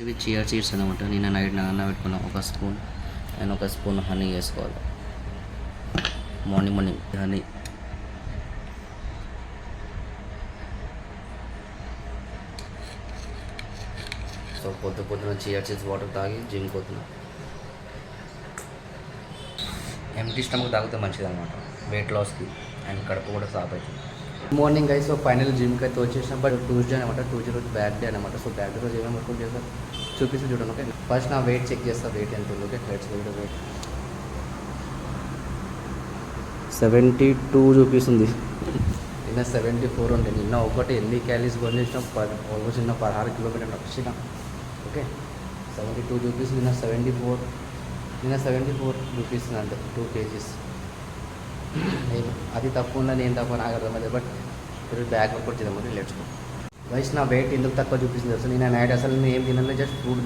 ఇవి chia seeds అనమాట. నేను నైట్ నానబెట్టుకున్న ఒక స్పూన్ అండ్ ఒక స్పూన్ హనీ వేసుకోవాలి. Morning honey. సో పొద్దున చియా సీడ్స్ వాటర్ తాగి జిమ్కి పోతున్నా. ఎంటీ స్టమక్ తాగితే మంచిది అనమాట వెయిట్ లాస్కి అండ్ కడుపు కూడా సాఫ్ అవుతుంది. మార్నింగ్ అయితే సో ఫైనల్ జిమ్కి అయితే వచ్చేసాం. బట్ ట్యూస్డే అనమాట. ట్యూస్డే రోజు బ్యాడ్ డే అనమాట. సో బ్యాడ్ డే రోజు ఏమేమి వర్కౌట్ చేస్తాను చూపిస్తే చూడండి. ఓకే, ఫస్ట్ నా వెయిట్ చెక్ చేస్తాను. వెయిట్ ఎంత ఉంది? Okay, let's go to weight. 72 చూపిస్తుంది. నిన్న 74 ఉండే. నిన్న ఒకటి ఎన్ని క్యాలీస్ బర్న్ చేసినాం? ఆల్మోస్ట్ నిన్న 16 కిలోమీటర్లు వచ్చిన. ఓకే, 72 చూపిస్తుంది. నిన్న 74 చూపిస్తుంది. అంటే 2 kgs. అది తప్పు ఉందా నేను తప్పు నాకు అర్థమైంది. బట్ ఇప్పుడు బ్యాక్ వర్కౌట్ చేద్దాం. Let's go. వైస్ నా వెయిట్ ఎందుకు తక్కువ చూపిస్తుంది అసలు? నేను నైట్ అసలు నేను ఏం తినలే. జస్ట్ ఫ్రూట్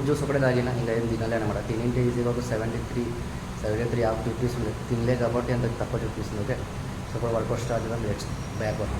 జ్యూస్ ఒకటే తాగిన. ఇంకా ఏం తినలే అనమాట. తినింటే ఈజీగా ఒక 73 హాఫ్ చూపిస్తుంది. తినలే కాబట్టి అంత తక్కువ చూపిస్తుంది. ఓకే, సో ఇప్పుడు వర్కౌట్ స్టార్ట్ చేద్దాం. Let's back work.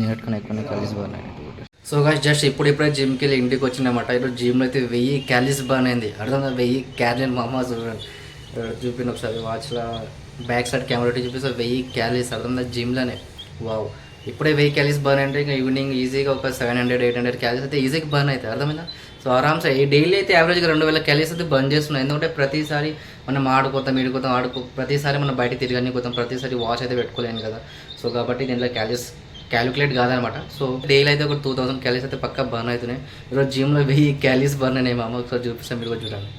నెట్టుకుని ఎక్కువ క్యాలీస్ బర్న్ అయింది. సో గాయ్స్ జస్ట్ ఇప్పుడే జిమ్కి వెళ్ళి ఇంటికి వచ్చిందన్నమాట. ఈరోజు జిమ్లో అయితే 1000 క్యాలీస్ బర్న్ అయింది. అర్థం 1000 క్యాలరీ. మా అమ్మ చూపిన ఒకసారి వాచ్లో బ్యాక్ సైడ్ కెమెరా చూపిస్తే 1000 క్యాలీస్. అర్థం జిమ్లోనే. వావ్, ఇప్పుడే 1000 క్యాలీస్ బర్న్ అంటే ఇంకా ఈవినింగ్ ఈజీగా ఒక 700-800 క్యాలీస్ అయితే ఈజీగా బర్న్ అవుతాయి. అర్థమైందా? సో ఆరామ్సే డైలీ అయితే యావరేజ్గా 2000 క్యాలీస్ అయితే బర్న్ చేస్తున్నాయి. ఎందుకంటే ప్రతిసారి మనం ఆడుకోతాం ప్రతిసారి మనం బయట తిరగనిపోతాం. ప్రతిసారి వాచ్ అయితే పెట్టుకోలేను కదా. సో కాబట్టి దీంట్లో క్యాలిక్యులేట్ కాదనమాట. సో డైలీ అయితే ఒక 2000 క్యాలీస్ అయితే పక్కా బర్న్ అవుతున్నాయి. ఈరోజు జిమ్లో 1000 క్యాలీస్ బర్న్ అయినాయి. మా అమ్మ ఒకసారి చూపిస్తాను, మీరు కూడా చూడండి.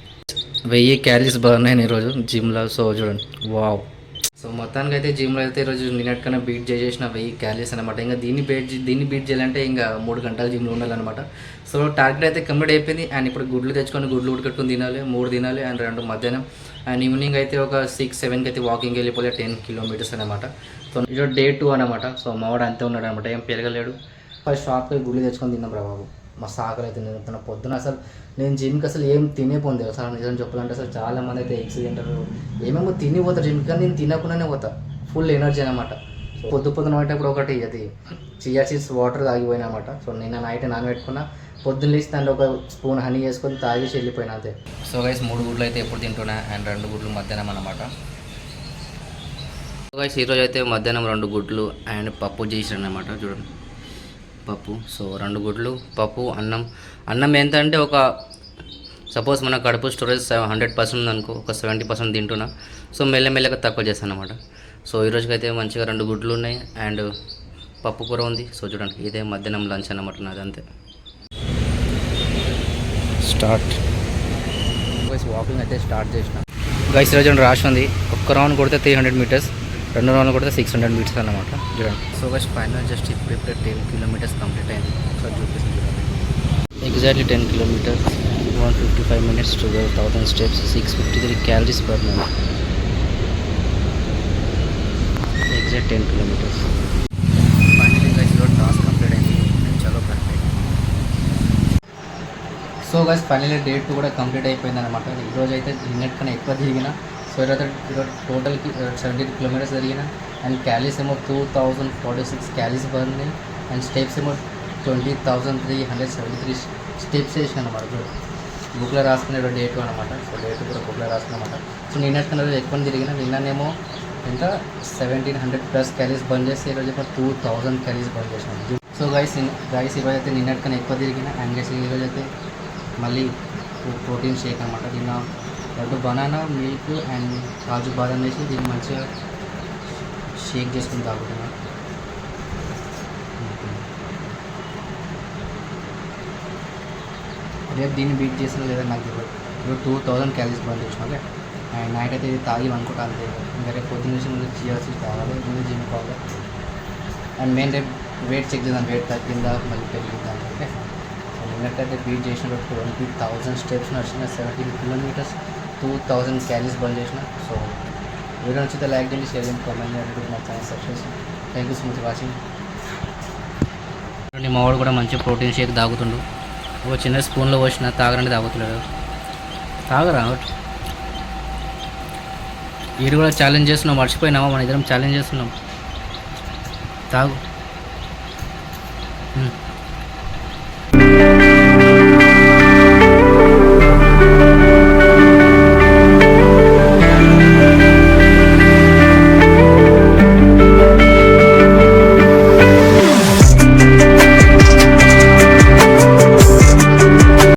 1000 క్యాలీస్ బర్న్ అయినాయి ఈరోజు జిమ్లో. సో చూడండి, వావ్. సో మొత్తానికి అయితే జిమ్లో అయితే ఈరోజు నిన్నటికన్నా బీట్ చేసేసిన 1000 క్యాలీస్ అనమాట. ఇంకా దీన్ని బీట్ చేయాలంటే ఇంకా 3 గంటలు జిమ్లో ఉండాలన్నమాట. సో టార్గెట్ అయితే కంప్లీట్ అయిపోయింది. అండ్ ఇప్పుడు గుడ్లు తెచ్చుకొని గుడ్లు ఉడకట్టుకుని తినాలి. 3 తినాలి అండ్ 2 మధ్యాహ్నం. అండ్ ఈవినింగ్ అయితే ఒక 6-7కి అయితే వాకింగ్ వెళ్ళిపోలే 10 కిలోమీటర్స్ అనమాట. సో ఈరోజు డే 2 అనమాట. సో మావాడు అంతే ఉన్నాడు అనమాట, ఏం పెరగలేడు. ఫస్ట్ షాప్కి గుడ్లు తెచ్చుకొని తిన్నాం రా బాబు. మా సాకలు అయితే తిన్న పొద్దున అసలు నేను జిమ్కి అసలు ఏం తినేపోంది అసలు. నిజం చెప్పాలంటే అసలు చాలామంది అయితే ఎగ్స్ తింటారు, ఏమేమో తినిపోతారు జిమ్కి. కానీ నేను తినకుండానే పోతా. ఫుల్ ఎనర్జీ అనమాట. సో పొద్దున పట్టేప్పుడు ఒకటి అది చియా సీడ్స్ వాటర్ తాగిపోయినా అనమాట. సో నిన్న నైట్ నానబెట్టుకున్నా. పొద్దున్న లేచి దాంట్లో ఒక స్పూన్ హనీ వేసుకొని తాగేసి వెళ్ళిపోయినా అంతే. సో గైస్ 3 గుడ్లు అయితే ఎప్పుడు తింటున్నా అండ్ 2 గుడ్లు మధ్యాహ్నం అనమాట. సో గైస్ ఈరోజు అయితే మధ్యాహ్నం 2 గుడ్లు అండ్ పప్పు చేసాను అనమాట. చూడండి, పప్పు. సో 2 గుడ్లు, పప్పు, అన్నం ఎంత అంటే ఒక సపోజ్ మన కడుపు స్టోరేజ్ 100% ఉందనుకో, ఒక 70% తింటున్నా. సో మెల్లమెల్లగా తక్కువ చేస్తాను అనమాట. సో ఈరోజుకైతే మంచిగా 2 గుడ్లు ఉన్నాయి అండ్ పప్పు కూర ఉంది. సో చూడండి, ఇదే మధ్యాహ్నం లంచ్ అనమాట నాది. అంతే. Start guys. వాకింగ్ అయితే స్టార్ట్ చేసిన గైస్. ఈరోజు రాసి ఉంది, ఒక్క రౌండ్ కొడితే 300 మీటర్స్, 2 రౌండ్లు కొడితే 600 మీటర్స్ అనమాట. చూడండి. సో గైస్ ఫైనల్ జస్ట్ ఇప్పుడే 10 కిలోమీటర్స్ కంప్లీట్ అయింది. ఒకసారి చూపిస్తుంది చూడండి. Exactly 10 kilometres, 155 minutes, 12,000 steps, 653 calories per minute. Exact 10 kilometers. Finally guys, your task complete అయింది. చలో perfect. So guys finally day 2 కూడా కంప్లీట్ అయిపోయింది అనమాట. ఈరోజు అయితే నిన్నటికన్నా ఎక్కువ తిరిగిన. సో ఈరోజు టోటల్కి 70 కిలోమీటర్స్ తిరిగిన. అండ్ క్యాలీస్ ఏమో 2046 క్యాలీస్ బర్న్ అయ్యి అండ్ స్టెప్స్ ఏమో 20,373 స్టెప్స్ వేసిన అనమాట. బుక్లో రాసుకునే డే 2 అనమాట. సో డే 2 కూడా బుక్లో రాసుకున్నమాట. సో నిన్నటికన్నా రోజు ఎక్కువ తిరిగిన. నిన్ననేమో ఎంత 1700+ క్యాలీస్ బర్న్ చేస్తే ఈరోజు 2000 క్యాలీస్ బర్న్ చేసినాం. సో గైస్ ఈరోజు అయితే నిన్నటికన్నా ఎక్కువ తిరిగిన. అండ్ గైస్ ఈరోజు అయితే మళ్ళీ ప్రోటీన్ షేక్ అనమాట. దీన్ని 2 బనానా, మిల్క్ అండ్ కాజు బాదం వేసి దీన్ని మంచిగా షేక్ చేసుకుని తాగుతున్నాను. రేపు దీన్ని బీట్ చేసిన లేదా నాకు తెలియదు. ఇప్పుడు 2000 క్యాలీస్ బర్న్ చేసిన. ఓకే, అండ్ నైట్ అయితే ఇది తాగి అనుకుంటా అంతే. ఇంకా రేపు పొద్దున్న నుంచి ముందు చియా సీడ్స్ తాగాలి, ముందు జిమ్ కావాలి. అండ్ మెయిన్ రేపు వెయిట్ చెక్ చేద్దాం, వెయిట్ తగ్గిందా మళ్ళీ పెరిగిందా. నిన్నట్టయితే బీట్ చేసిన 20,000 స్టెప్స్ నడిచిన 17 కిలోమీటర్స్ 2,000 క్యాలీస్ బంద్ చేసిన. సో వీడియో నచ్చితే లైక్ చేయండి, షేర్ చేయండి, కామెంట్ చేయండి, నా ఛానల్ సబ్స్క్రైబ్ చేయండి. Thank you so much watching. మా వాడు కూడా మంచి ప్రోటీన్ షేక్ తాగుతుండు. ఒక చిన్న స్పూన్లో పోసిన తాగరంటే తాగుతున్నాడు. తాగరా వీడు కూడా ఛాలెంజ్ చేస్తున్నాం, మర్చిపోయినామా? మన ఇద్దరం ఛాలెంజ్ చేస్తున్నాం. తాగు.